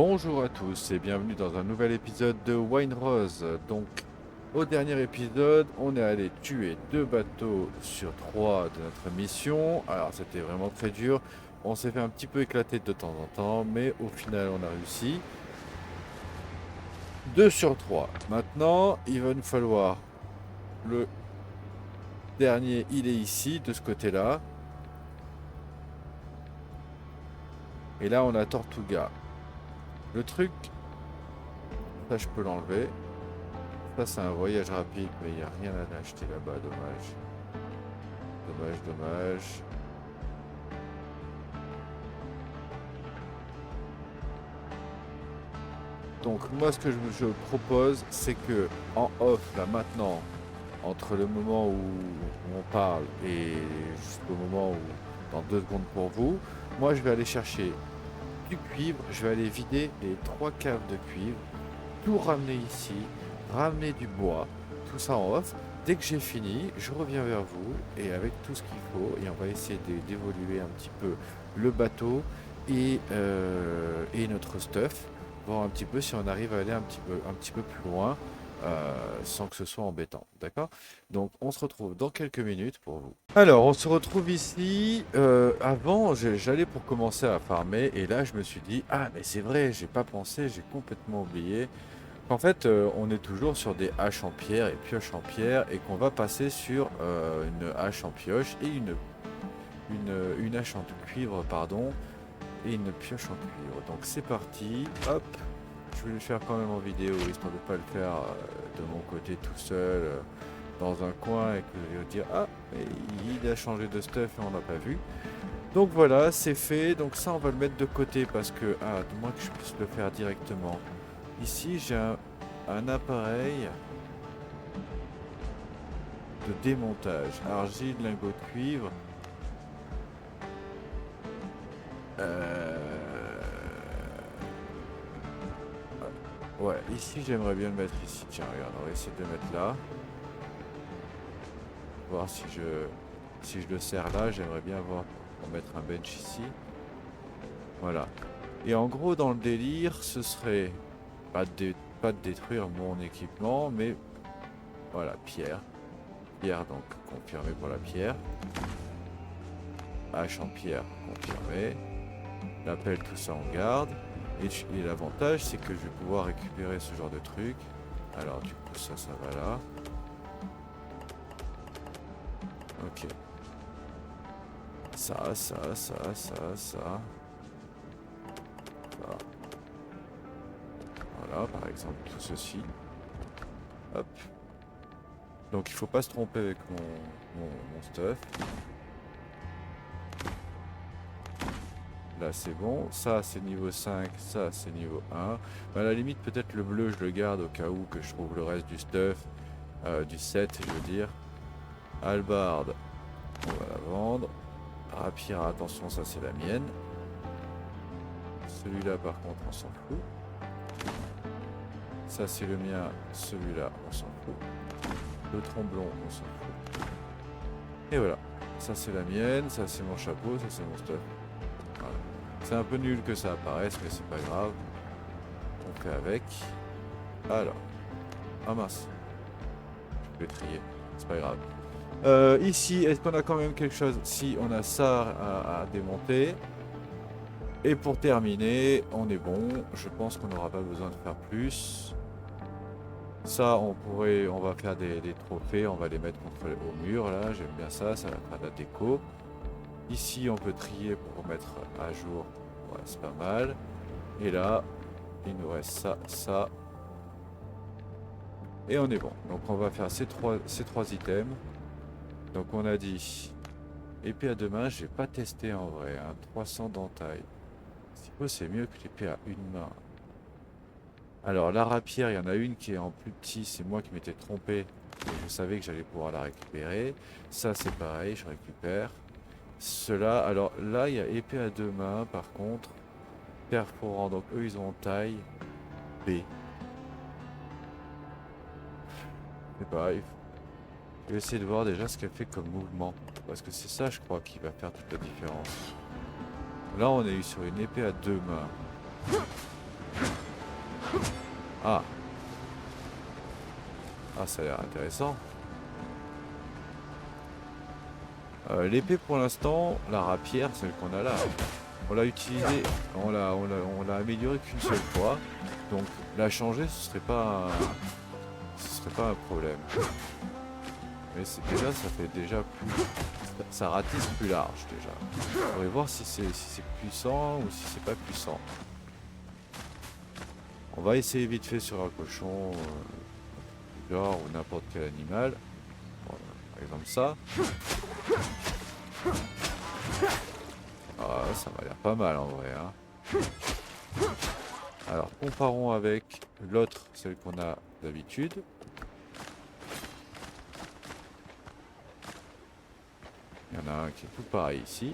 Bonjour à tous et bienvenue dans un nouvel épisode de Wine Rose. Donc, au dernier épisode, on est allé tuer 2 bateaux sur 3 de notre mission. Alors, c'était vraiment très dur. On s'est fait un petit peu éclater de temps en temps, mais au final, on a réussi. 2 sur 3. Maintenant, il va nous falloir le dernier, il est ici, de ce côté-là. Et là, on a Tortuga. Le truc, ça, je peux l'enlever. Ça, c'est un voyage rapide, mais il n'y a rien à acheter là-bas, dommage. Dommage, dommage. Donc moi, ce que je propose, c'est que en off, là maintenant, entre le moment où on parle et jusqu'au moment où, dans 2 secondes pour vous, moi je vais aller chercher du cuivre, je vais aller vider les 3 caves de cuivre, tout ramener ici, ramener du bois, tout ça en off. Dès que j'ai fini, je reviens vers vous et avec tout ce qu'il faut, et on va essayer d'évoluer un petit peu le bateau et notre stuff, voir un petit peu si on arrive à aller un petit peu plus loin sans que ce soit embêtant. D'accord? Donc on se retrouve dans quelques minutes pour vous. Alors on se retrouve ici. Avant j'allais pour commencer à farmer et là je me suis dit ah mais c'est vrai, j'ai pas pensé, j'ai complètement oublié. En fait, on est toujours sur des haches en pierre et pioches en pierre et qu'on va passer sur une hache en pioche et une hache en cuivre, pardon, et une pioche en cuivre. Donc c'est parti, hop, je vais le faire quand même en vidéo, histoire de ne pas le faire de mon côté tout seul dans un coin et que je vais dire ah, mais il a changé de stuff et on n'a pas vu. Donc voilà, c'est fait, donc ça on va le mettre de côté parce que, ah, du moins que je puisse le faire directement. Ici j'ai un appareil de démontage, argile, lingot de cuivre. Euh, Ouais, ici j'aimerais bien le mettre ici. Tiens, regarde, on va essayer de le mettre là. Voir si je le sers là, j'aimerais bien voir pour mettre un bench ici. Voilà. Et en gros, dans le délire, ce serait pas de détruire mon équipement, mais voilà, pierre. Pierre, donc confirmé pour la pierre. Hache en pierre, confirmé. L'appel, tout ça on garde. Et l'avantage, c'est que je vais pouvoir récupérer ce genre de truc. Alors, du coup, ça va là. Ok. Ça. Voilà, par exemple, tout ceci. Hop. Donc, il faut pas se tromper avec mon stuff. Là, c'est bon. Ça, c'est niveau 5. Ça, c'est niveau 1. À la limite, peut-être le bleu, je le garde au cas où que je trouve le reste du stuff. Du set, je veux dire. Hallebarde, on va la vendre. Rapière, attention, ça c'est la mienne. Celui-là, par contre, on s'en fout. Ça, c'est le mien. Celui-là, on s'en fout. Le tromblon, on s'en fout. Et voilà. Ça, c'est la mienne. Ça, c'est mon chapeau. Ça, c'est mon stuff. Voilà. C'est un peu nul que ça apparaisse, mais c'est pas grave. On fait avec. Alors. Ah mince. Je vais trier. C'est pas grave. Ici, est-ce qu'on a quand même quelque chose? Si, on a ça à démonter. Et pour terminer, on est bon. Je pense qu'on n'aura pas besoin de faire plus. Ça, on va faire des trophées, on va les mettre au mur, là. J'aime bien ça, ça va faire de la déco. Ici, on peut trier pour mettre à jour. Ouais, c'est pas mal. Et là, il nous reste ça. Et on est bon. Donc, on va faire ces trois items. Donc, on a dit épée à 2 mains, j'ai pas testé en vrai. 300 d'entaille. C'est mieux que l'épée à 1 main. Alors la rapière, il y en a une qui est en plus petit, c'est moi qui m'étais trompé. Et je savais que j'allais pouvoir la récupérer. Ça c'est pareil, je récupère. Cela, alors là il y a épée à 2 mains par contre. Perforant, donc eux ils ont en taille B. C'est pareil. Je vais essayer de voir déjà ce qu'elle fait comme mouvement. Parce que c'est ça je crois qui va faire toute la différence. Là on est sur une épée à 2 mains. Ah. Ah, ça a l'air intéressant. L'épée pour l'instant, la rapière, celle qu'on a là, on l'a utilisée, on l'a améliorée qu'une seule fois. Donc la changer, ce serait pas un problème. Mais déjà, ça fait déjà plus, ça ratisse plus large déjà. On va voir si c'est puissant ou si c'est pas puissant. On va essayer vite fait sur un cochon, genre ou n'importe quel animal. Voilà, par exemple ça. Ah, ça m'a l'air pas mal en vrai. Hein. Alors comparons avec l'autre, celle qu'on a d'habitude. Il y en a un qui est tout pareil ici.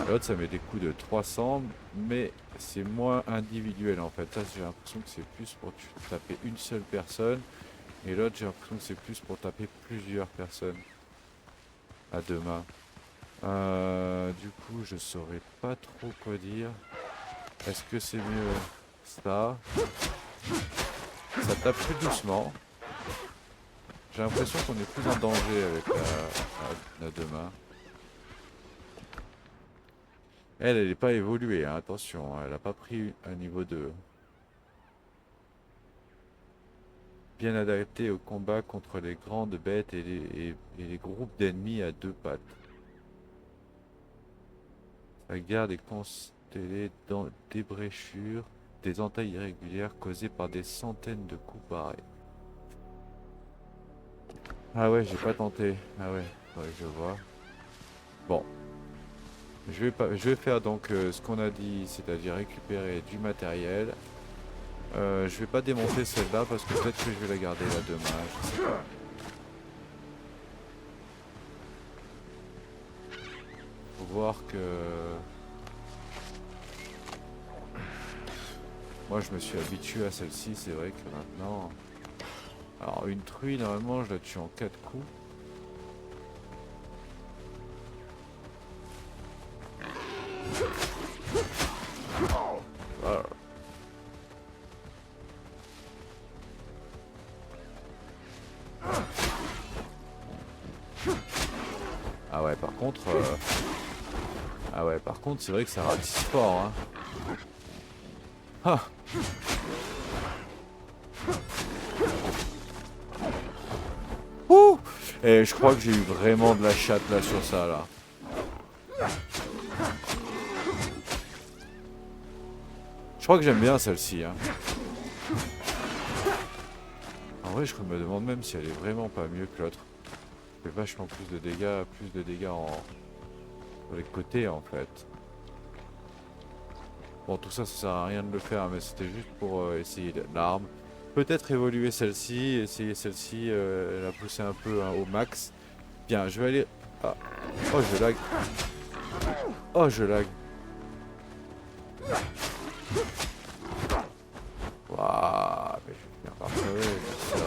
L'autre ça met des coups de 300, mais c'est moins individuel en fait. Ça j'ai l'impression que c'est plus pour taper une seule personne. Et l'autre j'ai l'impression que c'est plus pour taper plusieurs personnes à deux mains. Du coup je saurais pas trop quoi dire. Est-ce que c'est mieux ça? Ça tape plus doucement. J'ai l'impression qu'on est plus en danger avec la deux mains. Elle n'est pas évoluée, hein, attention, elle n'a pas pris un niveau 2. Bien adapté au combat contre les grandes bêtes et les groupes d'ennemis à deux pattes. La garde est constellée dans des bréchures, des entailles irrégulières causées par des centaines de coups pareils. Ah ouais, j'ai pas tenté. Ah ouais, je vois. Bon, je vais faire donc ce qu'on a dit, c'est-à-dire récupérer du matériel. Je vais pas démonter celle-là parce que peut-être que je vais la garder là demain, je sais pas. Faut voir que... Moi je me suis habitué à celle-ci, c'est vrai que maintenant... Alors une truie, normalement je la tue en 4 coups. Voilà. Ah ouais, par contre... Ah ouais, par contre c'est vrai que ça ratisse fort, hein. Ah. Ouh. Et je crois que j'ai eu vraiment de la chatte là sur ça là. Je crois que j'aime bien celle-ci. Hein. En vrai, je me demande même si elle est vraiment pas mieux que l'autre. Elle fait vachement plus de dégâts sur les côtés en fait. Bon, tout ça, ça sert à rien de le faire, mais c'était juste pour essayer l'arme. Peut-être évoluer celle-ci, essayer celle-ci, la pousser un peu hein, au max. Bien, je vais aller... Ah. Oh, je lag. Oh, je lag. Waouh, mais je vais finir par crever, c'est ça.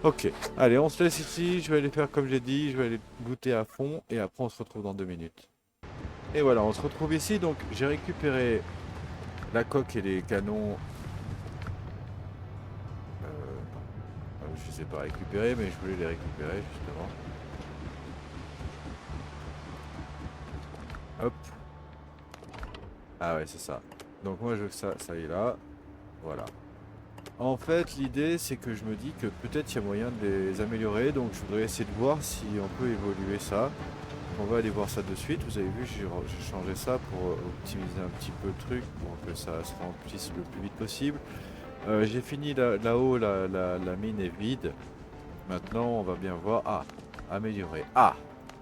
Ok, allez, on se laisse ici. Je vais aller faire comme j'ai dit, je vais aller goûter à fond et après on se retrouve dans 2 minutes. Et voilà, on se retrouve ici. Donc, j'ai récupéré la coque et les canons. Je les ai pas récupérés, mais je voulais les récupérer justement. Hop. Ah ouais, c'est ça. Donc moi je veux que ça aille là. Voilà. En fait, l'idée c'est que je me dis que peut-être il y a moyen de les améliorer. Donc je voudrais essayer de voir si on peut évoluer ça. On va aller voir ça de suite. Vous avez vu, j'ai changé ça pour optimiser un petit peu le truc, pour que ça se remplisse le plus vite possible. J'ai fini là-haut, la mine est vide. Maintenant, on va bien voir. Ah, améliorer. Ah,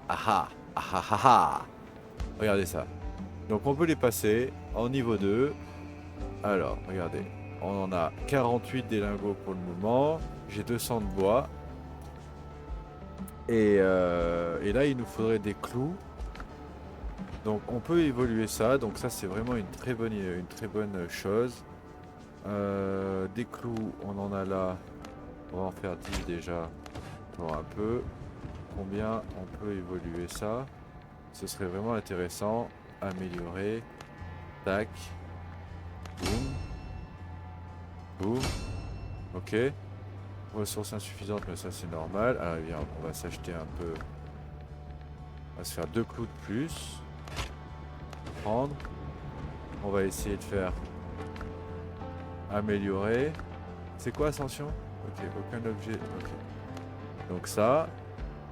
ah ah, ah ah ah ah. Regardez ça. Donc on peut les passer en niveau 2. Alors, regardez. On en a 48 des lingots pour le moment. J'ai 200 de bois. Et là, il nous faudrait des clous. Donc on peut évoluer ça. Donc ça, c'est vraiment une très bonne chose. Des clous, on en a là. On va en faire 10 déjà. Voir un peu. Combien on peut évoluer ça? Ce serait vraiment intéressant. améliorer. Tac. Boum. Boum. Ok. Ressources insuffisantes, mais ça c'est normal. Alors bien, on va s'acheter un peu. On va se faire 2 clous de plus. Prendre. On va essayer de faire améliorer. C'est quoi ascension? Ok, aucun objet. Ok. Donc ça,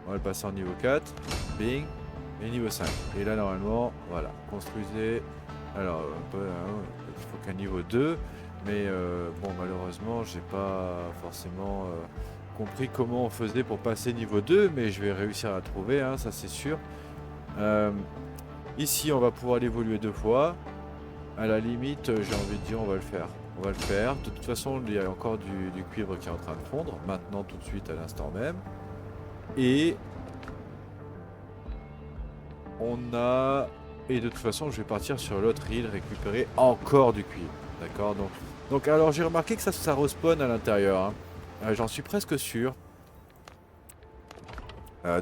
on va le passer en niveau 4. Bing. Et niveau 5. Et là normalement, voilà. Construisez. Alors, il faut qu'un niveau 2. Mais bon, malheureusement, j'ai pas forcément compris comment on faisait pour passer niveau 2. Mais je vais réussir à trouver, hein, ça c'est sûr. Ici, on va pouvoir l'évoluer 2 fois. À la limite, j'ai envie de dire, on va le faire. On va le faire. De toute façon, il y a encore du cuivre qui est en train de fondre. Maintenant, tout de suite, à l'instant même. Et on a... Et de toute façon, je vais partir sur l'autre île, récupérer encore du cuivre. D'accord, donc alors, j'ai remarqué que ça respawn à l'intérieur. Hein. J'en suis presque sûr.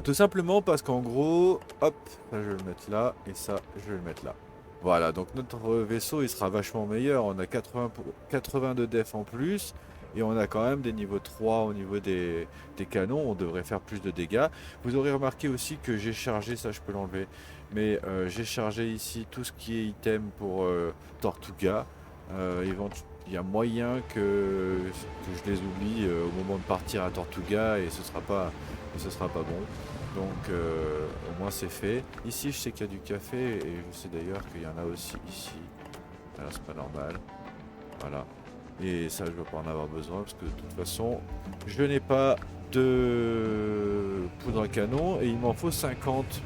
Tout simplement parce qu'en gros... Hop, ça, je vais le mettre là. Et ça, je vais le mettre là. Voilà, donc notre vaisseau il sera vachement meilleur, on a 80 de def en plus, et on a quand même des niveaux 3 au niveau des canons, on devrait faire plus de dégâts. Vous aurez remarqué aussi que j'ai chargé, ça je peux l'enlever, mais j'ai chargé ici tout ce qui est item pour Tortuga. Il y a moyen que je les oublie au moment de partir à Tortuga et ce sera pas bon. Donc au moins c'est fait. Ici je sais qu'il y a du café et je sais d'ailleurs qu'il y en a aussi ici. Alors c'est pas normal. Voilà. Et ça je ne vais pas en avoir besoin parce que de toute façon je n'ai pas de poudre à canon et il m'en faut 50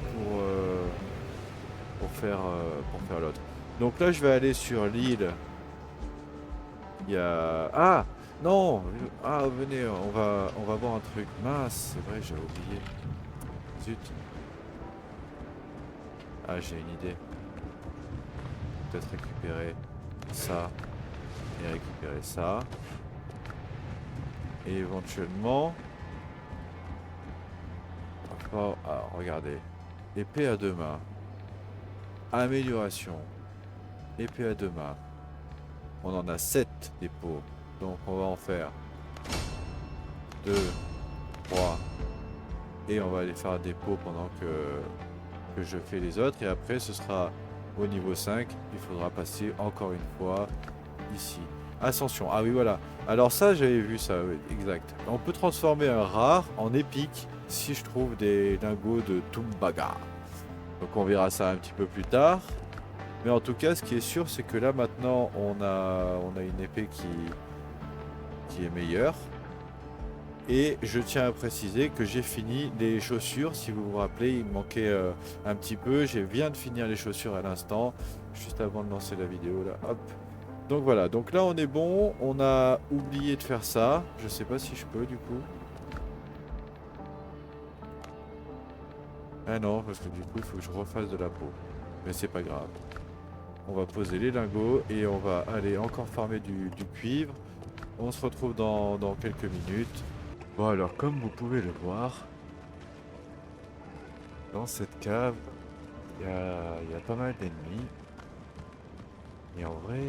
pour faire l'autre. Donc là je vais aller sur l'île. Il y a... Ah non. Ah venez, on va voir un truc. Mince, c'est vrai j'avais oublié. Zut. Ah, j'ai une idée. Peut-être récupérer ça et récupérer ça. Et éventuellement... Enfin, ah, regardez. Épée à 2 mains. Amélioration. Épée à 2 mains. On en a 7 dépôts. Donc on va en faire 2, 3. Et on va aller faire un dépôt pendant que je fais les autres. Et après ce sera au niveau 5. Il faudra passer encore une fois ici. Ascension. Ah oui voilà. Alors ça j'avais vu ça. Oui, exact. On peut transformer un rare en épique si je trouve des lingots de Tumbaga. Donc on verra ça un petit peu plus tard. Mais en tout cas ce qui est sûr c'est que là maintenant on a une épée qui est meilleure. Et je tiens à préciser que j'ai fini les chaussures. Si vous vous rappelez, il me manquait un petit peu. Je viens de finir les chaussures à l'instant, juste avant de lancer la vidéo là. Hop. Donc voilà, donc là on est bon. On a oublié de faire ça. Je sais pas si je peux du coup. Ah non, parce que du coup il faut que je refasse de la peau. Mais c'est pas grave. On va poser les lingots et on va aller encore farmer du cuivre. On se retrouve dans quelques minutes. Bon alors comme vous pouvez le voir, dans cette cave, il y a pas mal d'ennemis. Et en vrai,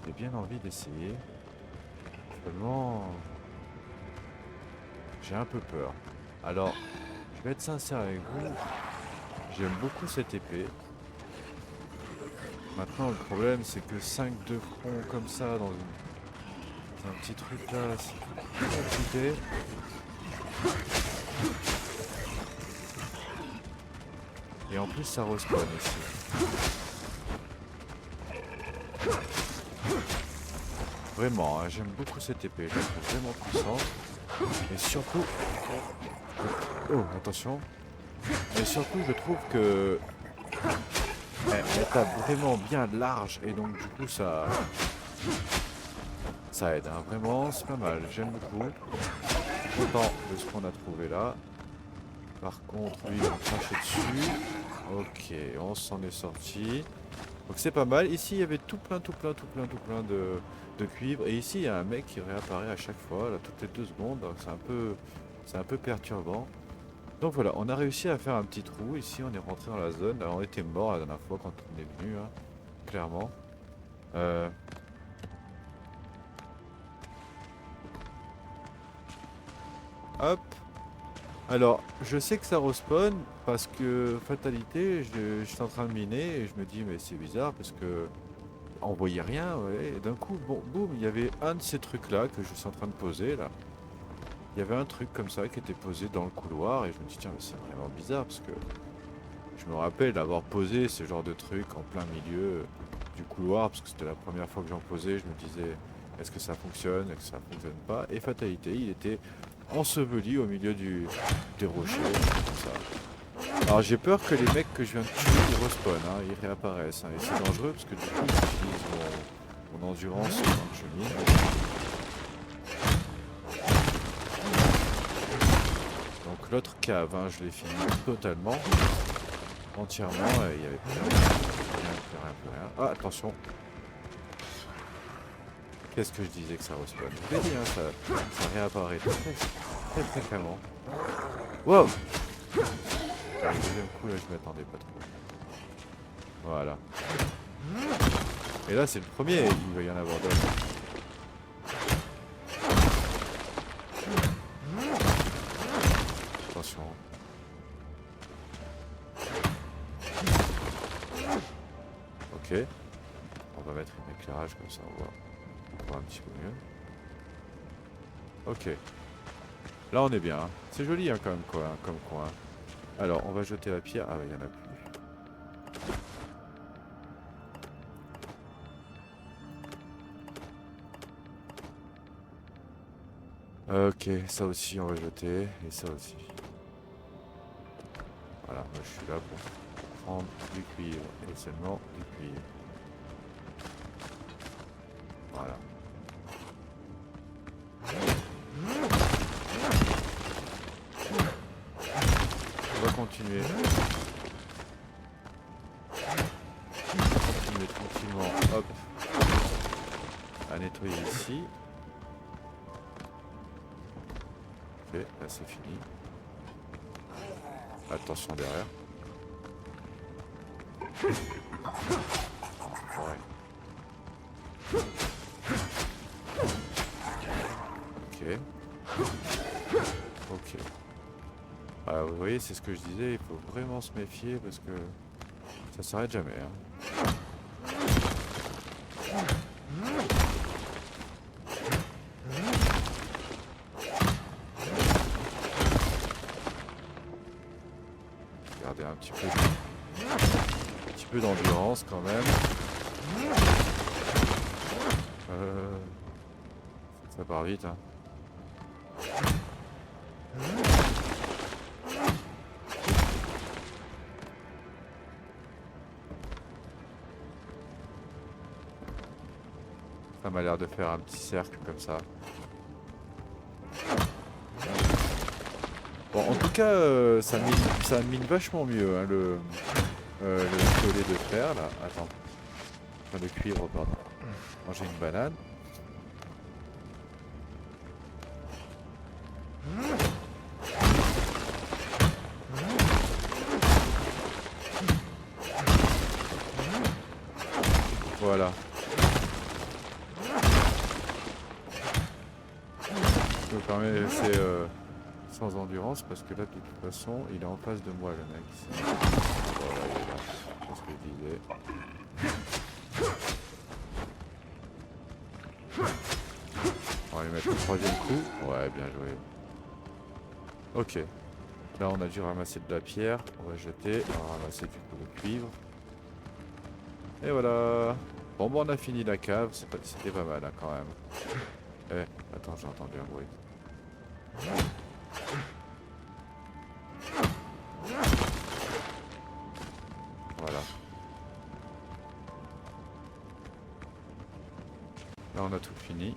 j'ai bien envie d'essayer. Seulement, j'ai un peu peur. Alors, je vais être sincère avec vous, j'aime beaucoup cette épée. Maintenant le problème c'est que 5 de front comme ça dans un petit truc là, c'est compliqué. Et en plus ça respawn ici. Vraiment, hein, j'aime beaucoup cette épée, je la trouve vraiment puissante. Et surtout... Oh, attention. Et surtout je trouve que... Elle tape vraiment bien large et donc du coup ça aide, hein. Vraiment c'est pas mal, j'aime beaucoup. Content de ce qu'on a trouvé là. Par contre lui il va me cracher dessus. Ok, on s'en est sorti. Donc c'est pas mal. Ici il y avait tout plein de cuivre. Et ici il y a un mec qui réapparaît à chaque fois, là, toutes les 2 secondes. C'est un peu perturbant. Donc voilà, on a réussi à faire un petit trou. Ici, on est rentré dans la zone. Alors, on était mort la dernière fois quand on est venu, hein, clairement. Euh, Hop. Alors, je sais que ça respawn parce que, fatalité, j'étais en train de miner et je me dis, mais c'est bizarre parce que on voyait rien, ouais. Et d'un coup, bon, boum, il y avait un de ces trucs-là que je suis en train de poser, là. Il y avait un truc comme ça qui était posé dans le couloir et je me dis, tiens, mais c'est vraiment bizarre parce que je me rappelle d'avoir posé ce genre de truc en plein milieu du couloir parce que c'était la première fois que j'en posais. Je me disais, est-ce que ça fonctionne, est-ce que ça fonctionne pas? Et fatalité, il était enseveli au milieu des rochers, comme ça. Alors j'ai peur que les mecs que je viens de tuer, ils respawnent, hein, ils réapparaissent. Hein, et c'est dangereux parce que du coup, j'utilise mon endurance quand je mine. Donc l'autre cave, hein, je l'ai fini totalement, entièrement, et il n'y avait plus rien, plus rien, plus rien. Ah, attention. Qu'est-ce que je disais que ça respawn? Je l'ai dit, hein, ça réapparaît très fréquemment. Wow! Le deuxième coup, là, je m'attendais pas trop. Voilà. Et là, c'est le premier, il va y en avoir d'autres. Attention. Ok. On va mettre un éclairage comme ça, on voit un petit peu mieux. Ok. Là, on est bien. Hein. C'est joli, hein, quand même, quoi, comme coin. Alors, on va jeter la pierre. Ah, il n'y en a plus. Ok, ça aussi, on va jeter. Et ça aussi. Voilà, moi, je suis là pour prendre du cuivre. Et seulement du cuivre. Voilà. On va continuer. Continuer tranquillement. Hop. À nettoyer ici. Ok, là c'est fini. Attention derrière. Ouais. Ok. Ok. Ah, vous voyez, c'est ce que je disais, il faut vraiment se méfier parce que ça s'arrête jamais. Hein. Regardez un petit peu d'endurance quand même. Ça part vite. Hein. Ça m'a l'air de faire un petit cercle comme ça. Bon, en tout cas, ça mine vachement mieux, hein, le collet de fer, là. Attends. Enfin, le cuivre, pardon. Manger une banane. Voilà. Je me permets de laisser sans endurance parce que là, de toute façon, il est en face de moi, le mec. Voilà, il est là. C'est ce que je disais. On va lui mettre le troisième coup. Ouais, bien joué. Ok. Là, on a dû ramasser de la pierre. On va jeter. On va ramasser du coup le cuivre. Et voilà. Bon, bon, on a fini la cave. C'était pas mal, hein, quand même. Eh, attends, j'ai entendu un bruit. Voilà. Là, on a tout fini.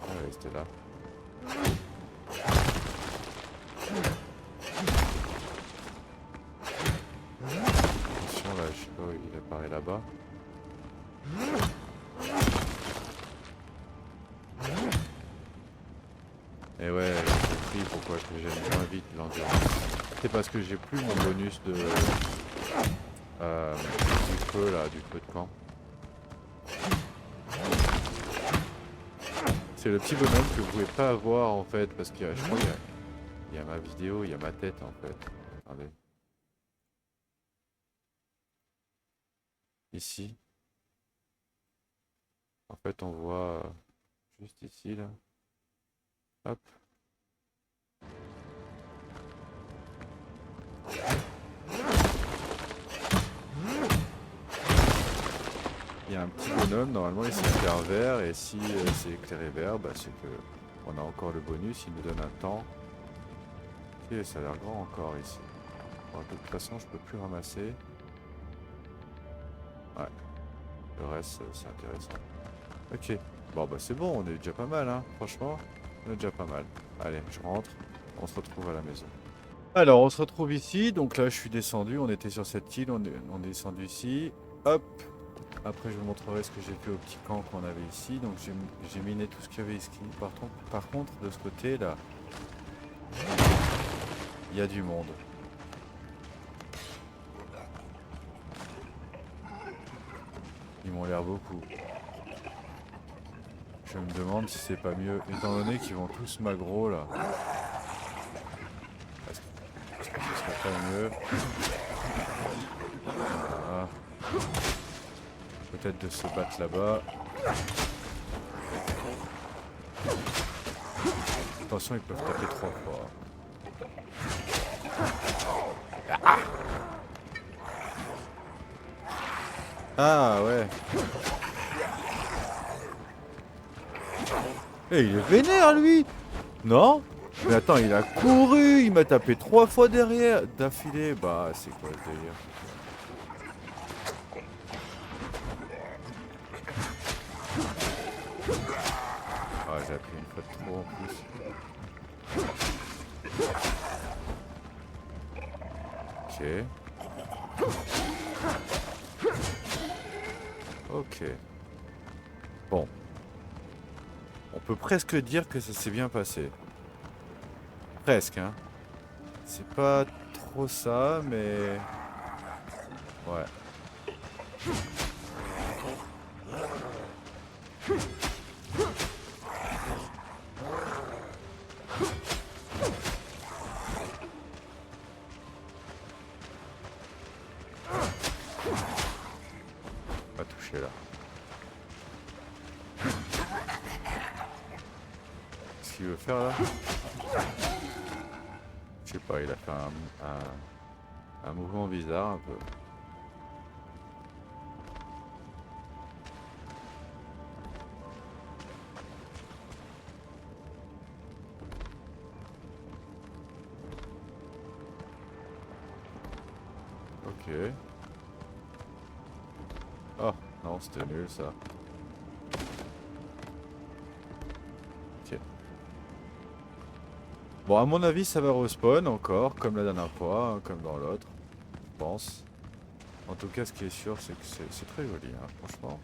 On va rester là. Attention, là, je sais pas, il apparaît là-bas. Et ouais, compris pourquoi que j'aime moins vite l'endurance. C'est parce que j'ai plus mon bonus de du feu là, du feu de camp. C'est le petit bonhomme que vous pouvez pas avoir en fait parce qu'il y a, je crois il y a ma vidéo, il y a ma tête en fait. Attendez. Ici. En fait on voit juste ici là. Hop. Il y a un petit bonhomme, normalement il s'éclaire vert et si c'est éclairé vert, bah, c'est que on a encore le bonus, il nous donne un temps. Ok, ça a l'air grand encore ici. Bon, de toute façon je peux plus ramasser. Ouais, le reste c'est intéressant. Ok, bon bah c'est bon, on est déjà pas mal hein, franchement, on est déjà pas mal. Allez, je rentre, on se retrouve à la maison. Alors on se retrouve ici, donc là je suis descendu, on était sur cette île, on est descendu ici, hop. Après je vous montrerai ce que j'ai fait au petit camp qu'on avait ici, donc j'ai miné tout ce qu'il y avait ici. Par contre de ce côté là, il y a du monde. Ils m'ont l'air beaucoup. Je me demande si c'est pas mieux, étant donné qu'ils vont tous m'aggro là. Est-ce que ce serait pas mieux voilà. Peut-être de se battre là-bas. Attention, ils peuvent taper 3 fois. Ah ouais. Et il est vénère lui. Non? Mais attends, il a couru, il m'a tapé 3 fois derrière, d'affilée. Bah, c'est quoi le délire? Ah, j'ai appris une fois de trop en plus. Ok. Ok. Bon. On peut presque dire que ça s'est bien passé. Presque, hein. C'est pas trop ça, mais... Ouais. Pas touché là. Qu'est-ce qu'il veut faire là? Je sais pas, il a fait un mouvement bizarre un peu. Ok. Oh, non, c'était nul ça. Ok. Bon, à mon avis, ça va respawn encore, comme la dernière fois, hein, comme dans l'autre, je pense. En tout cas, ce qui est sûr, c'est que c'est très joli, hein, franchement.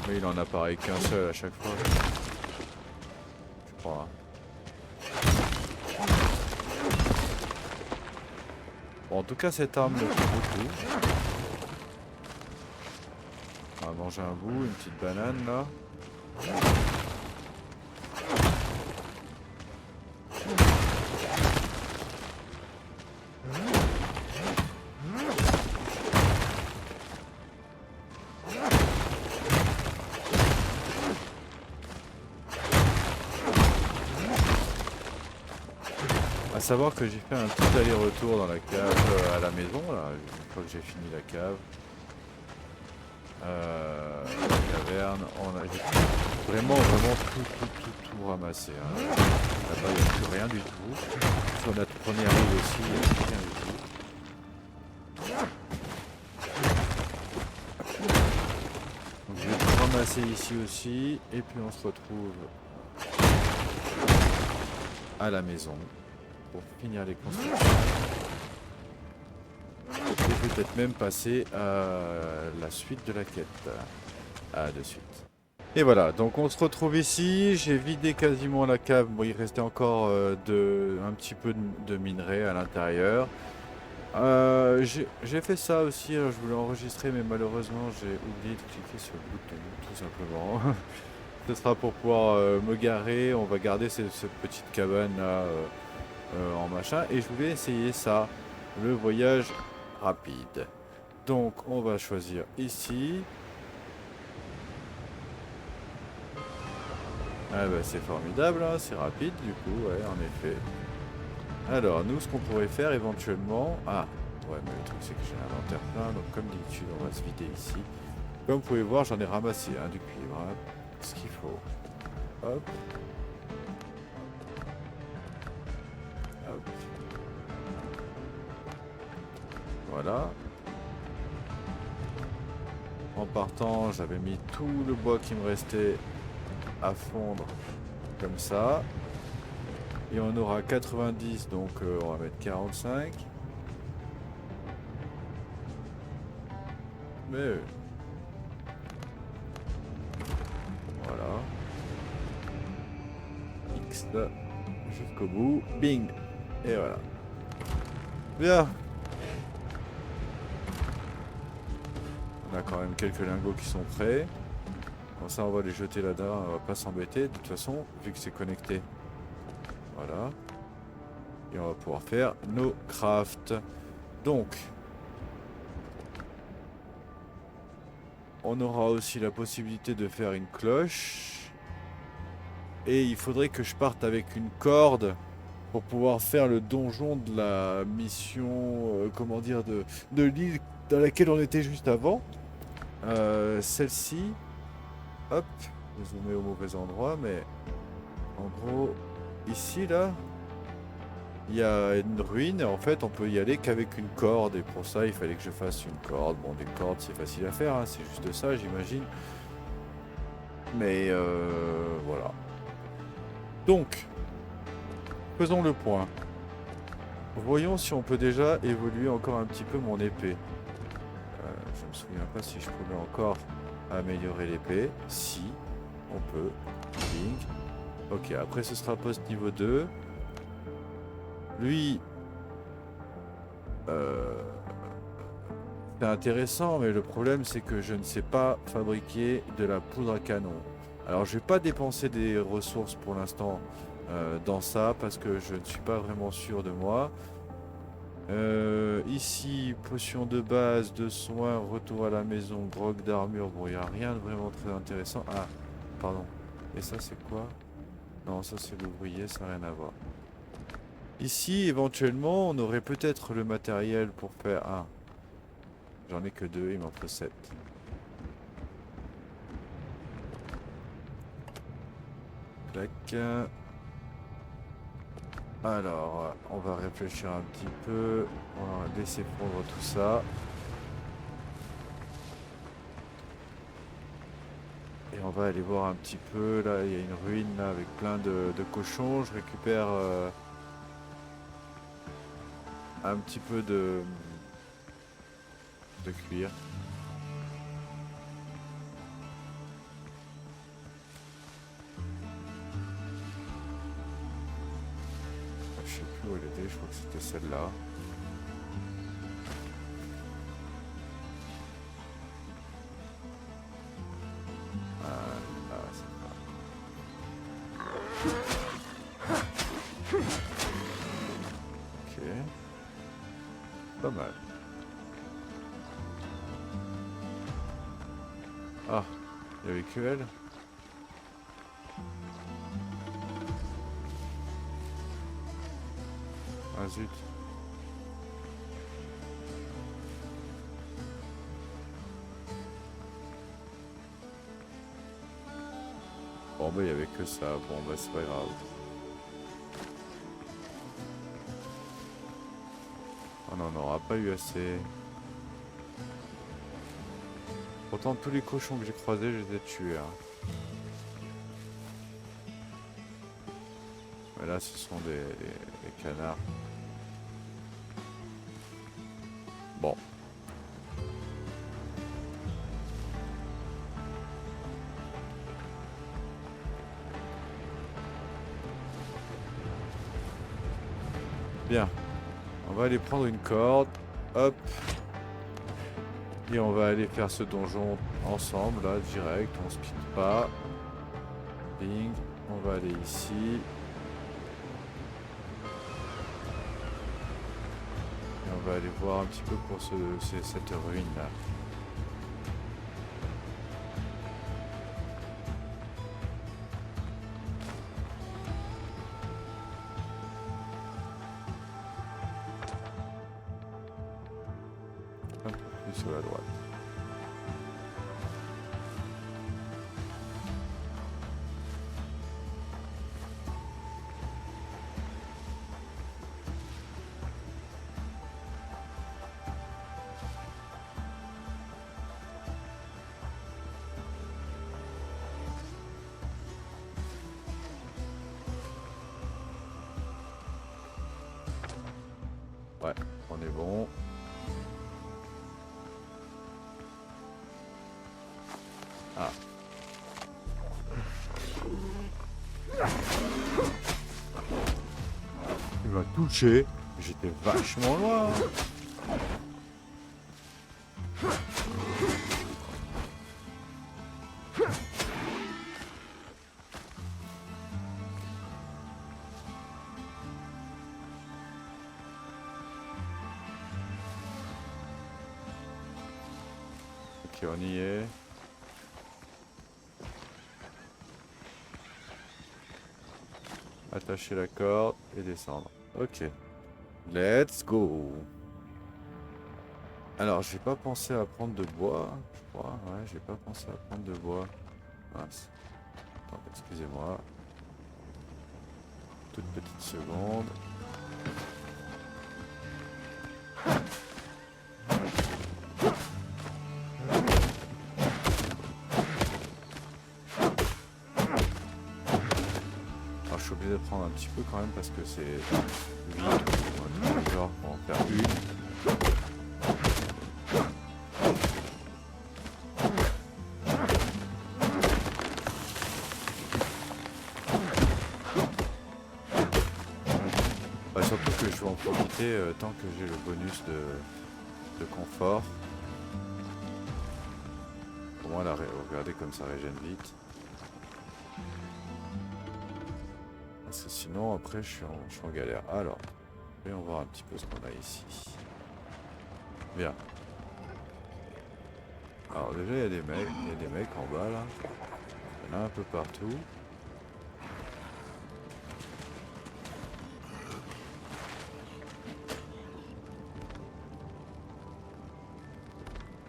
Mais il en apparaît qu'un seul à chaque fois. Je crois. Bon, en tout cas, cette arme me plaît beaucoup. On va manger un bout, une petite banane là. À savoir que j'ai fait un petit aller-retour dans la cave à la maison là, une fois que j'ai fini la cave. La caverne, j'ai vraiment tout ramassé. Hein. Là-bas il n'y a plus rien du tout. Sur notre première île aussi, il n'y a plus rien du tout. Donc je vais tout ramasser ici aussi, et puis on se retrouve à la maison. pour finir les constructions. Et peut-être même passer à la suite de la quête. De suite. Et voilà, donc on se retrouve ici. J'ai vidé quasiment la cave. Bon, il restait encore un petit peu de minerai à l'intérieur. J'ai fait ça aussi, je voulais enregistrer, mais malheureusement j'ai oublié de cliquer sur le bouton, tout simplement. Ce sera pour pouvoir me garer. On va garder cette petite cabane là en machin. Et je voulais essayer ça, le voyage rapide. Donc on va choisir ici. Ah bah c'est formidable, hein, c'est rapide du coup, ouais, en effet. Alors nous ce qu'on pourrait faire éventuellement... Ah ouais, mais le truc c'est que j'ai l'inventaire plein, donc comme d'habitude on va se vider ici. Comme vous pouvez voir, j'en ai ramassé du cuivre, hein, ce qu'il faut. Hop. Hop. Voilà. En partant, j'avais mis tout le bois qui me restait à fondre comme ça. Et on aura 90, donc on va mettre 45. Mais voilà. X jusqu'au bout. Bing. Et voilà. Bien. On a quand même quelques lingots qui sont prêts. Comme ça, on va les jeter là-dedans. On va pas s'embêter. De toute façon, vu que c'est connecté. Voilà. Et on va pouvoir faire nos crafts. Donc, on aura aussi la possibilité de faire une cloche. Et il faudrait que je parte avec une corde pour pouvoir faire le donjon de la mission, comment dire, de l'île dans laquelle on était juste avant. Celle-ci, hop, je zoomé au mauvais endroit, mais en gros, ici, là, il y a une ruine, et en fait, on peut y aller qu'avec une corde, et pour ça, il fallait que je fasse une corde. Bon, des cordes, c'est facile à faire, hein, c'est juste ça, j'imagine. Mais, voilà. Donc, faisons le point. Voyons si on peut déjà évoluer encore un petit peu mon épée. Je me souviens pas si je pouvais encore améliorer l'épée. Si, on peut. Bing. Ok, après ce sera post niveau 2. Lui, c'est intéressant, mais le problème c'est que je ne sais pas fabriquer de la poudre à canon. Alors je vais pas dépenser des ressources pour l'instant dans ça parce que je ne suis pas vraiment sûr de moi. Ici, potion de base, de soins, retour à la maison, grog d'armure. Bon, il n'y a rien de vraiment très intéressant. Ah, pardon. Et ça, c'est quoi? Non, ça, c'est l'ouvrier, ça n'a rien à voir. Ici, éventuellement, on aurait peut-être le matériel pour faire... Ah, j'en ai que 2, il m'en faut 7. Clac. Alors, on va réfléchir un petit peu. On va laisser fondre tout ça. Et on va aller voir un petit peu. Là, il y a une ruine là, avec plein de cochons. Je récupère un petit peu de cuir. Je sais plus où elle était, je crois que c'était celle-là. Ok. Pas mal. Ah, il n'y avait que elle. Ah zut. Bon bah il n'y avait que ça, bon bah c'est pas grave. On n'en aura pas eu assez. Pourtant tous les cochons que j'ai croisés, je les ai tués. Hein. Mais là, ce sont des canards. Bon. Bien. On va aller prendre une corde. Hop. Et on va aller faire ce donjon ensemble, là, direct. On se quitte pas. Bing. On va aller ici. Et on va aller voir un petit peu pour cette ruine-là. Un peu plus sur la droite. Ouais, on est bon. Ah. Il m'a touché. J'étais vachement loin. Ok, on y est. Attacher la corde et descendre. Ok. Let's go. Alors, j'ai pas pensé à prendre de bois, je crois. Ouais, j'ai pas pensé à prendre de bois. Mince. Attends, excusez-moi. Toute petite seconde. Alors, je suis obligé de prendre un petit peu quand même parce que c'est 8 genre pour en faire une. Bah, surtout que je vais en profiter tant que j'ai le bonus de confort. Au moins, regardez comme ça régène vite. Parce que sinon, après, je suis en galère. Alors, voyons voir un petit peu ce qu'on a ici. Bien. Alors déjà, il y a des mecs en bas, là. Il y en a un peu partout.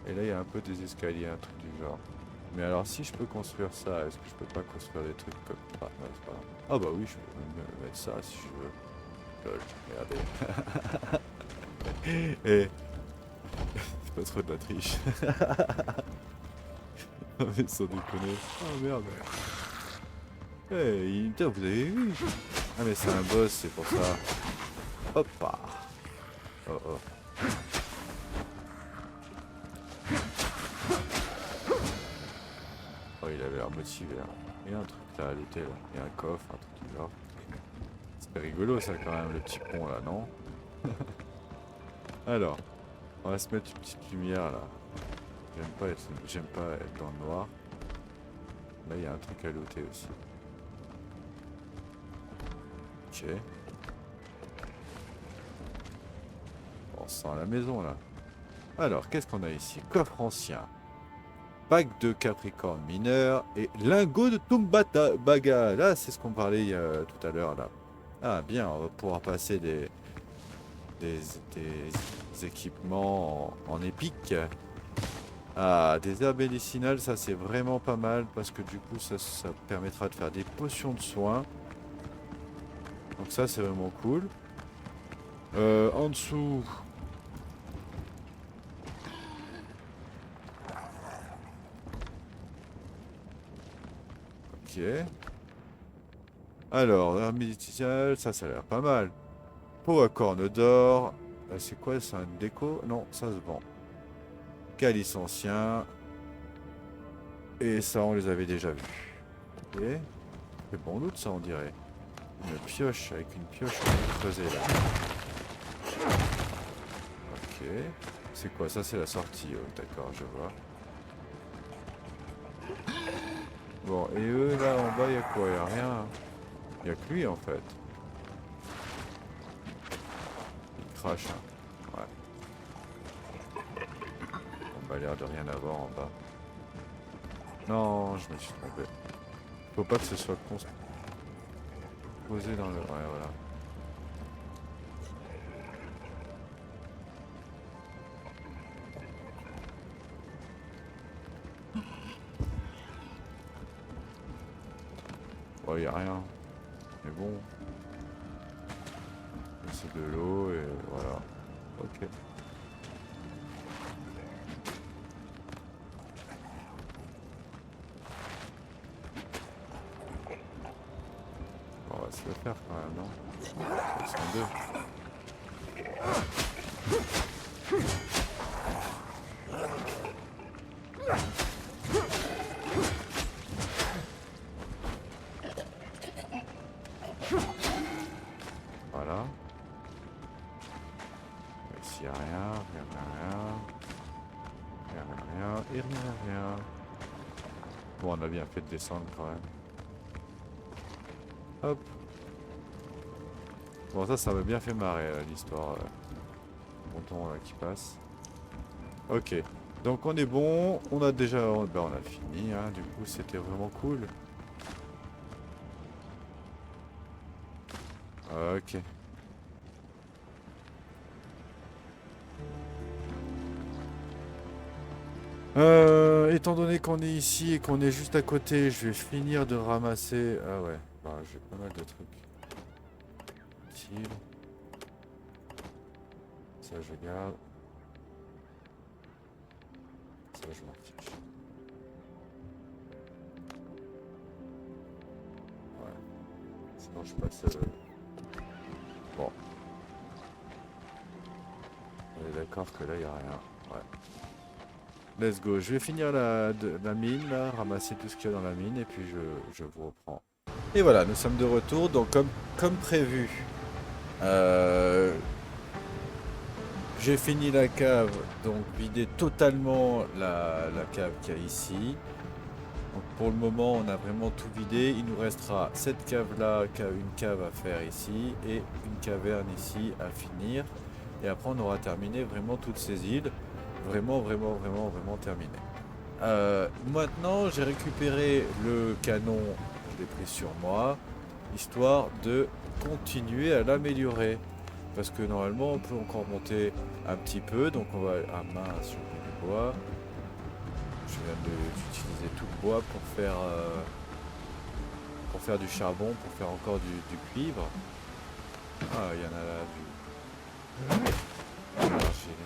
Et là, il y a un peu des escaliers, un truc du genre. Mais alors, si je peux construire ça, est-ce que je peux pas construire des trucs comme... Ah, non, c'est pas grave. Ah bah oui, je peux même mettre ça si je veux. Lol, regardez. Eh, c'est pas trop de la triche. Non mais sans déconner. Oh merde. Eh, putain, vous avez vu? Ah mais c'est un boss, c'est pour ça. Hop. Oh oh. Oh, il avait l'air motivé. Hein. Il y a un truc là à l'été, là. Il y a un coffre, un truc du genre. C'est rigolo ça quand même, le petit pont là, non? Alors, on va se mettre une petite lumière là. J'aime pas être dans le noir. Là, il y a un truc à looter aussi. Ok. On sent la maison là. Alors, qu'est-ce qu'on a ici? Coffre ancien. Bague de Capricorne mineur et lingot de Tumbaga. Là, c'est ce qu'on parlait tout à l'heure là. Ah bien, on va pouvoir passer des équipements en épique. Ah, des herbes médicinales, ça c'est vraiment pas mal parce que du coup ça permettra de faire des potions de soins. Donc ça c'est vraiment cool. En dessous... Ok. Alors, arme médicinale, ça a l'air pas mal. Peau à cornes d'or. C'est quoi, c'est un déco? Non, ça se vend. Calice ancien. Et ça, on les avait déjà vus. Ok. C'est bon loot, ça, on dirait. Une pioche, avec une pioche creusée, là. Ok. C'est quoi? Ça, c'est la sortie. Oh, d'accord, je vois. Bon, et eux, là, en bas, il y a quoi? Il y a rien. Il y a que lui, en fait. Il crache, hein. Ouais. On bah, l'air de rien avoir en bas. Non, je me suis trompé. Faut pas que ce soit posé dans le... Ouais, voilà. Bon, y a rien. Mais bon. C'est de l'eau et voilà. Ok. Bon, on va se le faire quand même, non? Ils sont deux. Voilà. Ici, y a rien, rien, rien, rien, rien, rien, et rien, rien. Bon, on a bien fait de descendre quand même. Hop. Bon, ça m'a bien fait marrer l'histoire. Monton là qui passe. Ok. Donc on est bon. On a déjà... ben, on a fini. Hein. Du coup, c'était vraiment cool. Ok. Étant donné qu'on est ici et qu'on est juste à côté, je vais finir de ramasser... Ah ouais, bah, j'ai pas mal de trucs. Utiles. Ça, je garde. Ça, je m'en fiche. Ouais. Sinon, je passe... Bon. On est d'accord que là, il n'y a rien. Ouais. Let's go. Je vais finir la mine, là, ramasser tout ce qu'il y a dans la mine, et puis je vous reprends. Et voilà, nous sommes de retour. Donc, comme prévu, euh, j'ai fini la cave, donc vider totalement la cave qu'il y a ici. Donc, pour le moment, on a vraiment tout vidé. Il nous restera cette cave-là, une cave à faire ici, et une caverne ici à finir. Et après, on aura terminé vraiment toutes ces îles. Vraiment, vraiment, vraiment, vraiment terminé. Maintenant, j'ai récupéré le canon, je l'ai pris sur moi, histoire de continuer à l'améliorer. Parce que normalement, on peut encore monter un petit peu. Donc, on va... Ah mince, j'ai oublié du bois. Je viens d'utiliser tout le bois pour faire du charbon, pour faire encore du cuivre. Ah, il y en a là, de l'argile.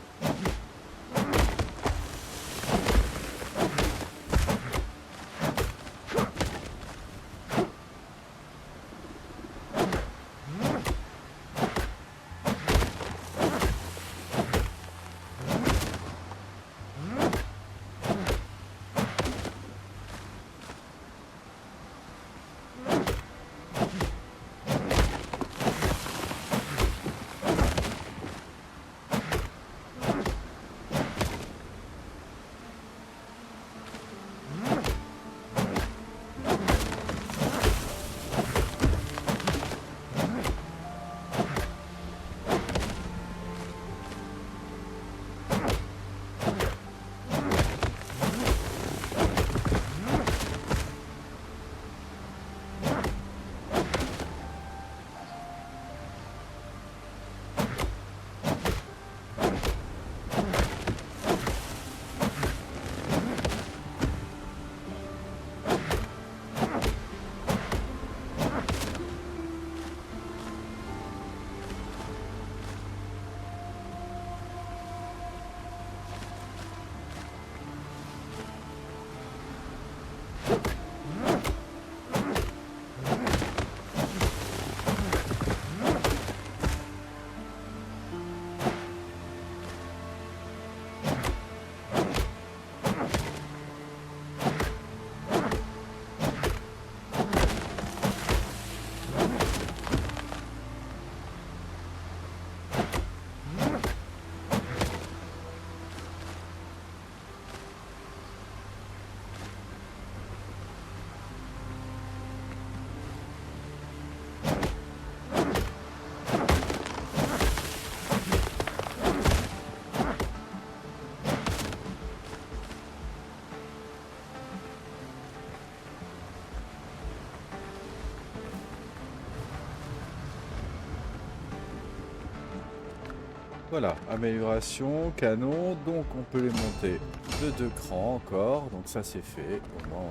Voilà, amélioration, canon, donc on peut les monter de 2 crans encore, donc ça c'est fait, au moins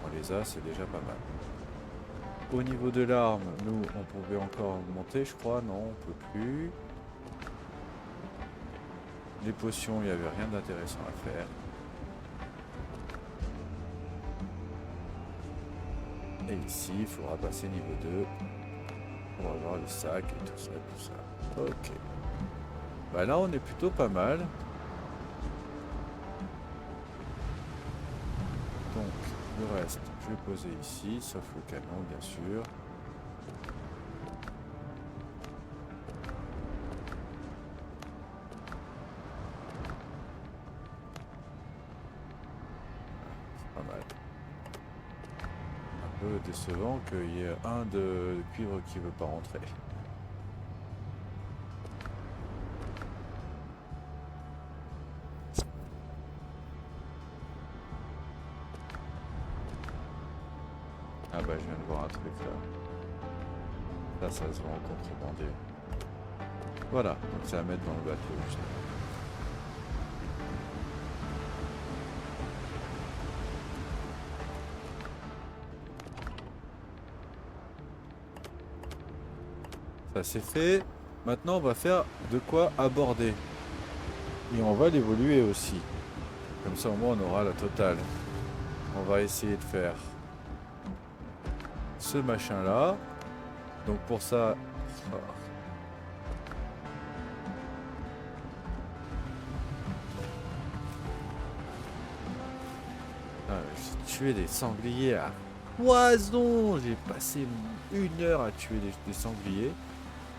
on les a, c'est déjà pas mal. Au niveau de l'arme, nous on pouvait encore augmenter je crois, non on peut plus. Les potions, il n'y avait rien d'intéressant à faire. Et ici, il faudra passer niveau 2 pour avoir le sac et tout ça, tout ça. Ok. Bah là, on est plutôt pas mal. Donc, le reste, je vais poser ici, sauf le canon, bien sûr. C'est pas mal. Un peu décevant qu'il y ait un de cuivre qui veut pas rentrer. Ah bah, je viens de voir un truc là. Ça se vend en contrebandé. Voilà, donc c'est à mettre dans le bateau, justement. Ça c'est fait. Maintenant, on va faire de quoi aborder. Et on va l'évoluer aussi. Comme ça, au moins, on aura la totale. On va essayer de faire ce machin-là. Donc pour ça... j'ai tué des sangliers à poison. J'ai passé 1 heure à tuer des sangliers.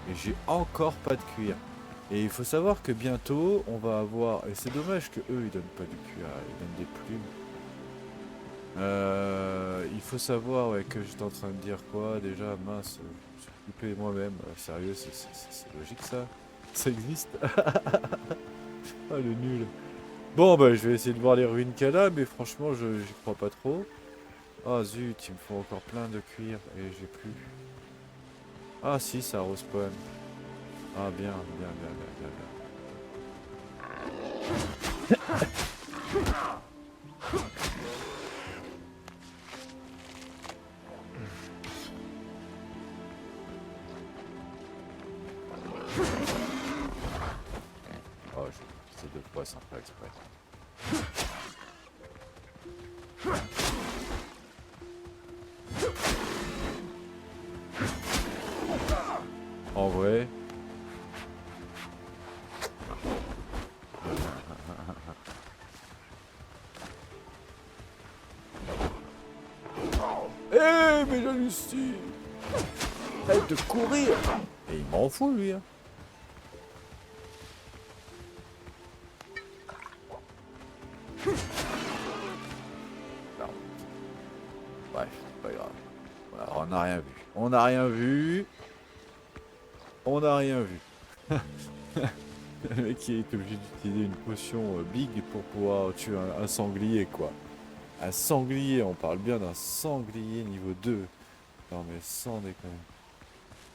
Et j'ai encore pas de cuir. Et il faut savoir que bientôt, on va avoir... Et c'est dommage que eux ils donnent pas du cuir, ils donnent des plumes. Il faut savoir ouais, que j'étais en train de dire quoi déjà, mince, je suis occupé moi-même. Sérieux, c'est logique ça? Ça existe? Ah le nul. Bon bah je vais essayer de voir les ruines qu'elle a, mais franchement j'y crois pas trop. Ah zut, il me faut encore plein de cuir et j'ai plus. Ah si, ça respawn. Ah bien, bien, bien, bien, bien, bien. Oh, c'est 2 fois sans faire exprès. En vrai. Eh mais j'hallucine. Arrête de courir. Et il m'en fout lui hein. Non. Bref, pas grave. Voilà, on n'a rien vu. On n'a rien vu. On n'a rien vu. Le mec qui est obligé d'utiliser une potion big pour pouvoir tuer un sanglier quoi. Un sanglier, on parle bien d'un sanglier niveau 2. Non mais sans déconner.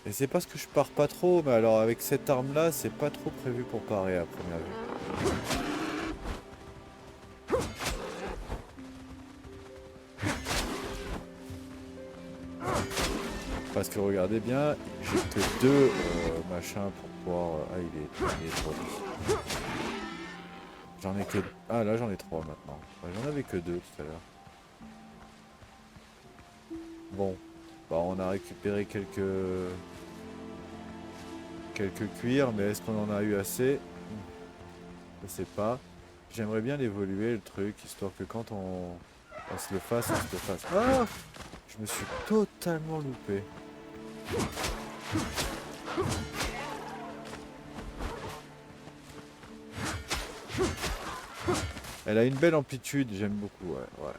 Et c'est parce que je pars pas trop, mais alors avec cette arme là, c'est pas trop prévu pour parer à première vue. Parce que regardez bien, j'ai que 2 machins pour pouvoir... ah il est trop vite. J'en ai que... Ah là j'en ai 3 maintenant. Ouais, j'en avais que 2 tout à l'heure. Bon, bah on a récupéré quelques cuirs, mais est-ce qu'on en a eu assez? Je sais pas. J'aimerais bien l'évoluer le truc, histoire que quand on se le fasse, on se le fasse. Ah! Je me suis totalement loupé. Elle a une belle amplitude, j'aime beaucoup, ouais.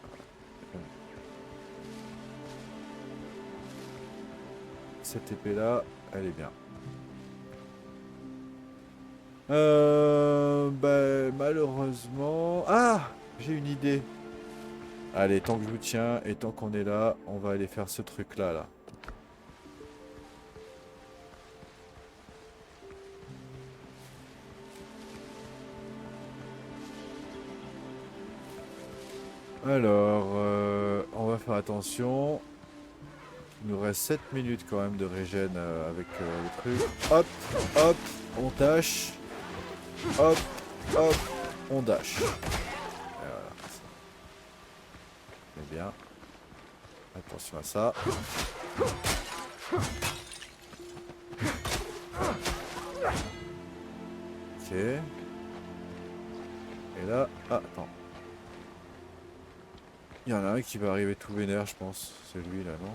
Cette épée là, elle est bien. Bah, malheureusement... Ah! J'ai une idée. Allez, tant que je vous tiens et tant qu'on est là, on va aller faire ce truc là. Alors, on va faire attention. Il nous reste 7 minutes quand même de régène avec le truc. Hop, hop, on tâche. Hop, hop, on dash. Et voilà. C'est bien. Attention à ça. Ok. Et là, ah, attends. Il y en a un qui va arriver tout vénère, je pense. C'est lui là, non?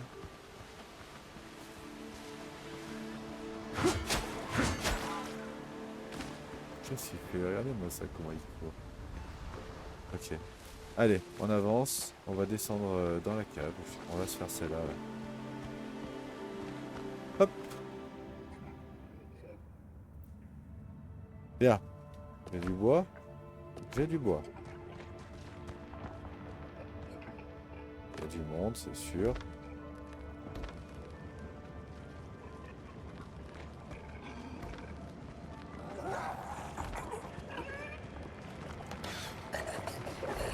Qu'est-ce qu'il fait? Regardez-moi ça, comment il court. Ok. Allez, on avance. On va descendre dans la cave. On va se faire celle-là. Là. Hop. Bien. J'ai du bois. J'ai du bois. Il y a du monde, c'est sûr.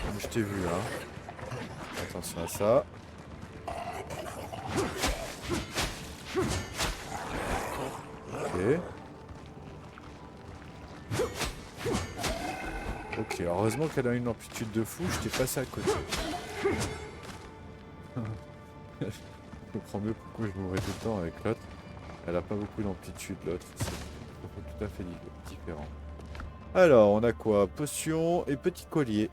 Comme je t'ai vu, hein. Attention à ça. Ok. Ok, heureusement qu'elle a une amplitude de fou, je t'ai passé à côté. Je comprends mieux pourquoi je mourrais tout le temps avec l'autre. Elle a pas beaucoup d'amplitude l'autre, c'est tout à fait différent. Alors, on a quoi? Potion et petit collier.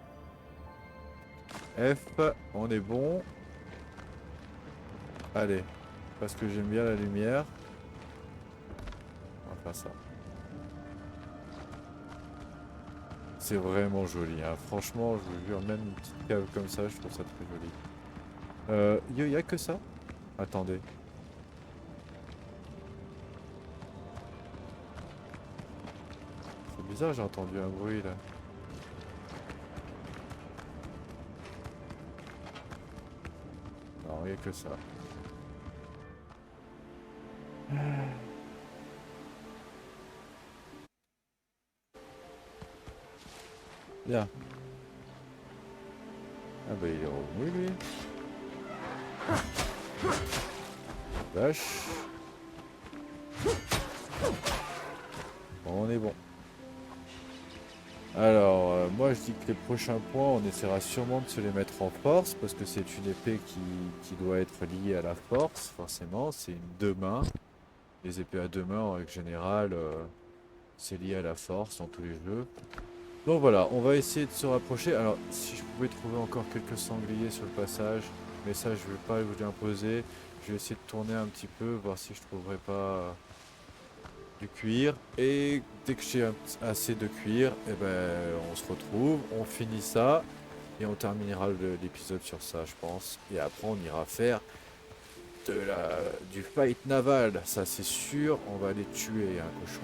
F, on est bon. Allez, parce que j'aime bien la lumière. On va faire ça. C'est vraiment joli, hein. Franchement, je vous jure, même une petite cave comme ça, je trouve ça très joli. Y a que ça? Attendez. C'est bizarre, j'ai entendu un bruit là. Non, y a que ça. Bien. Ah bah il est revenu lui. Vache. Bon, on est bon. Alors, moi je dis que les prochains points, on essaiera sûrement de se les mettre en force, parce que c'est une épée qui doit être liée à la force, forcément. C'est une deux mains. Les épées à deux mains, en règle générale, c'est lié à la force dans tous les jeux. Donc voilà, on va essayer de se rapprocher. Alors, si je pouvais trouver encore quelques sangliers sur le passage, mais ça, je ne vais pas vous l'imposer. Je vais essayer de tourner un petit peu, voir si je trouverai pas du cuir. Et dès que j'ai assez de cuir, eh ben, on se retrouve, on finit ça. Et on terminera l'épisode sur ça, je pense. Et après, on ira faire du fight naval. Ça, c'est sûr. On va aller tuer un cochon.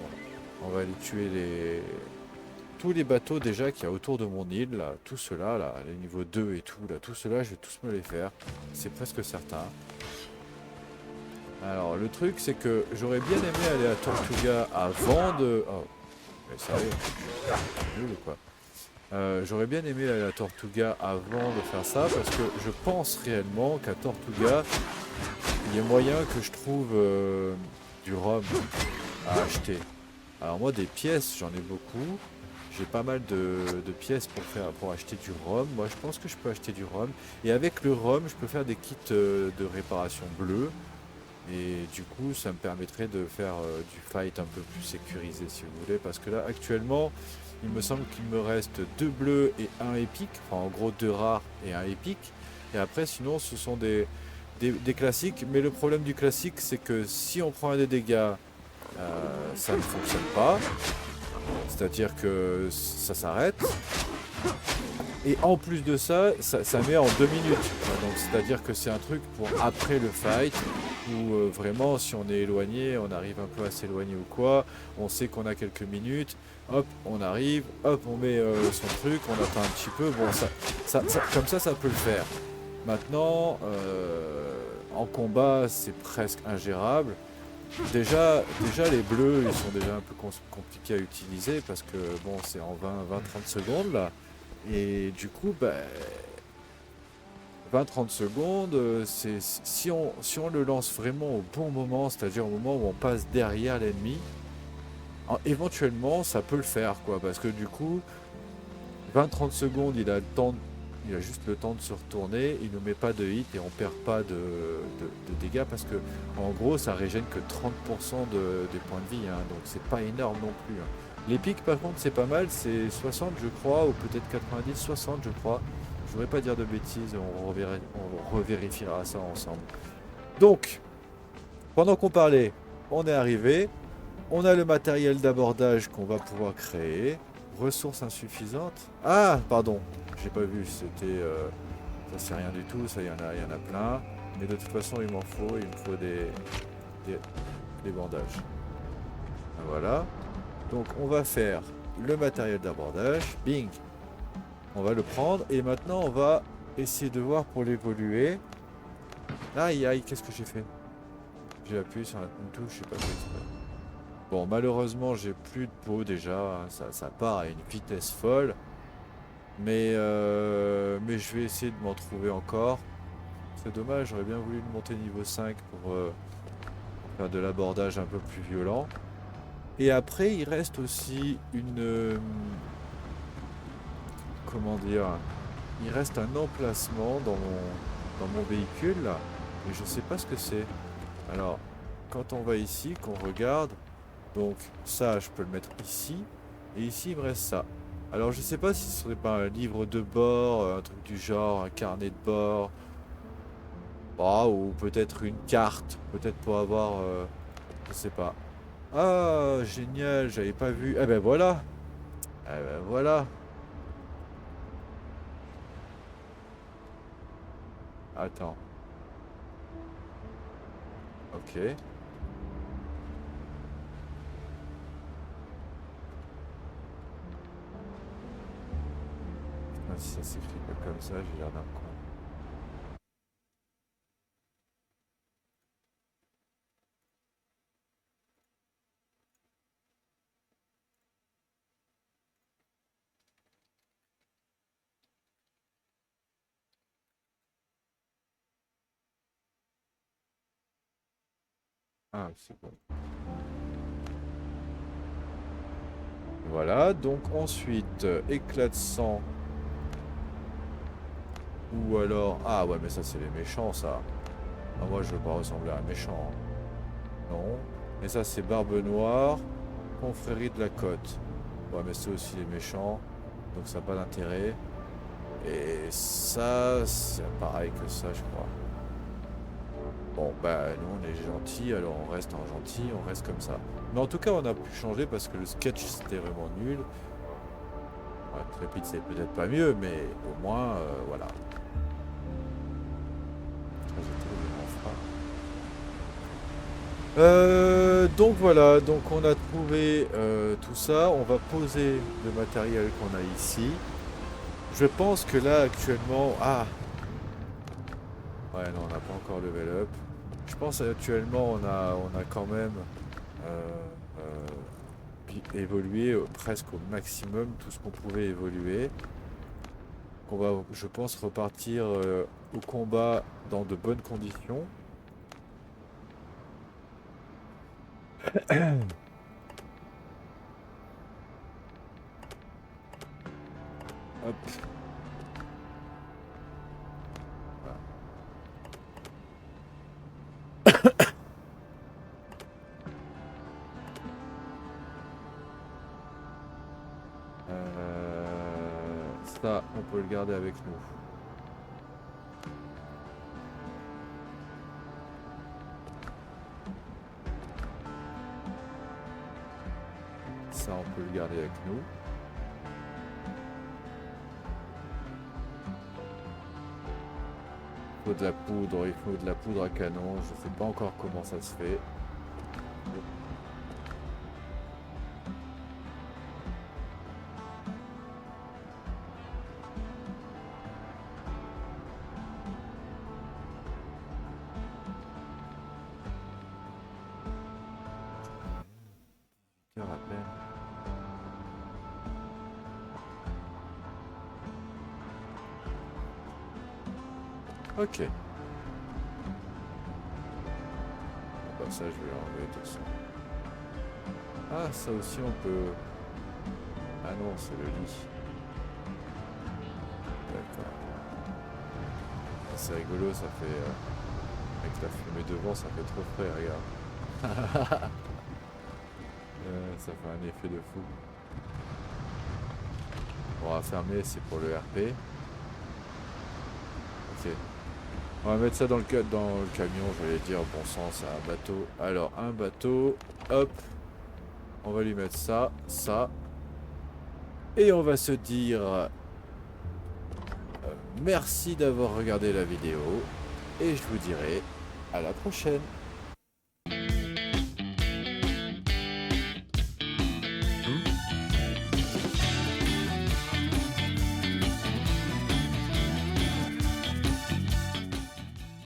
On va aller tuer tous les bateaux déjà qu'il y a autour de mon île, là, tout cela, là, les niveaux 2 et tout, là, tout cela, je vais tous me les faire. C'est presque certain. Alors, le truc, c'est que j'aurais bien aimé aller à Tortuga avant de... Oh, mais sérieux, c'est nul ou quoi? J'aurais bien aimé aller à Tortuga avant de faire ça, parce que je pense réellement qu'à Tortuga, il y a moyen que je trouve du rhum à acheter. Alors moi, des pièces, j'en ai beaucoup. J'ai pas mal de pièces pour acheter du rhum. Moi, je pense que je peux acheter du rhum. Et avec le rhum, je peux faire des kits de réparation bleue. Et du coup, ça me permettrait de faire du fight un peu plus sécurisé, si vous voulez. Parce que là, actuellement, il me semble qu'il me reste 2 bleus et 1 épique. Enfin, en gros, 2 rares et 1 épique. Et après, sinon, ce sont des classiques. Mais le problème du classique, c'est que si on prend des dégâts, ça ne fonctionne pas. C'est-à-dire que ça s'arrête. Et en plus de ça, ça met en 2 minutes. Donc c'est-à-dire que c'est un truc pour après le fight, où vraiment si on est éloigné, on arrive un peu à s'éloigner ou quoi, on sait qu'on a quelques minutes, hop, on arrive, hop, on met son truc, on attend un petit peu, bon comme ça peut le faire. Maintenant, en combat, c'est presque ingérable. Déjà, les bleus, ils sont déjà un peu compliqués à utiliser parce que bon, c'est en 20-30 secondes là. Et du coup, bah, 20-30 secondes, si on le lance vraiment au bon moment, c'est-à-dire au moment où on passe derrière l'ennemi, éventuellement ça peut le faire quoi, parce que du coup, 20-30 secondes, il a juste le temps de se retourner, il ne met pas de hit et on perd pas de dégâts parce que en gros ça régène que 30% des points de vie, hein, donc c'est pas énorme non plus, hein. Les pics par contre c'est pas mal, c'est 60 je crois, ou peut-être 90, 60 je crois. Je voudrais pas dire de bêtises, on revérifiera ça ensemble. Donc, pendant qu'on parlait, on est arrivé, on a le matériel d'abordage qu'on va pouvoir créer. Ressources insuffisantes. Ah, pardon, j'ai pas vu, ça c'est rien du tout, ça il y en a plein. Mais de toute façon il me faut des, des bandages. Voilà. Donc on va faire le matériel d'abordage. Bing, on va le prendre et maintenant on va essayer de voir pour l'évoluer. Aïe aïe, qu'est-ce que j'ai fait? J'ai appuyé sur une touche, je sais pas fait exprès. Bon, malheureusement, j'ai plus de peau déjà, hein, ça part à une vitesse folle. Mais je vais essayer de m'en trouver encore. C'est dommage, j'aurais bien voulu le monter niveau 5 pour faire de l'abordage un peu plus violent. Et après, il reste aussi comment dire? Il reste un emplacement dans mon véhicule là. Et je sais pas ce que c'est. Alors, quand on va ici, qu'on regarde, donc ça, je peux le mettre ici. Et ici, il me reste ça. Alors, je sais pas si ce serait pas un livre de bord, un truc du genre, un carnet de bord. Ah, ou peut-être une carte. Peut-être pour avoir... je sais pas. Ah, génial, j'avais pas vu. Eh ben voilà. Eh ben voilà. Attends. Ok. Putain, si ça s'écrit pas comme ça, j'ai l'air d'un con. Ah, c'est bon. Voilà, donc ensuite, éclat de sang. Ou alors... Ah ouais, mais ça, c'est les méchants, ça. Ah, moi, je veux pas ressembler à un méchant, hein. Non. Et ça, c'est Barbe Noire, Confrérie de la Côte. Ouais, mais c'est aussi les méchants. Donc ça n'a pas d'intérêt. Et ça, c'est pareil que ça, je crois. Bon, bah, nous, on est gentils, alors on reste en gentil, on reste comme ça. Mais en tout cas, on a pu changer parce que le sketch, c'était vraiment nul. Ouais, Trépide, c'est peut-être pas mieux, mais au moins, voilà. Donc voilà, donc on a trouvé tout ça. On va poser le matériel qu'on a ici. Je pense que là actuellement... Ah, ouais, non, on n'a pas encore level up. Je pense actuellement on a quand même euh, évolué presque au maximum tout ce qu'on pouvait évoluer. On va, je pense, repartir au combat dans de bonnes conditions. Hop. Ça, on peut le garder avec nous. Ça, on peut le garder avec nous. Il faut de la poudre, il faut de la poudre à canon. Je sais pas encore comment ça se fait. À peine. Ok. Bah ça, je vais l'enlever tout ça. Ah, ça aussi, on peut... Ah non, c'est le lit. D'accord. C'est rigolo, ça fait... avec la fumée devant, ça fait trop frais, regarde. Ça fait un effet de fou. On va fermer, c'est pour le RP. Ok. On va mettre ça dans le camion, je vais dire, bon sang, c'est un bateau. Alors, un bateau, hop. On va lui mettre ça, ça. Et on va se dire... merci d'avoir regardé la vidéo. Et je vous dirai à la prochaine.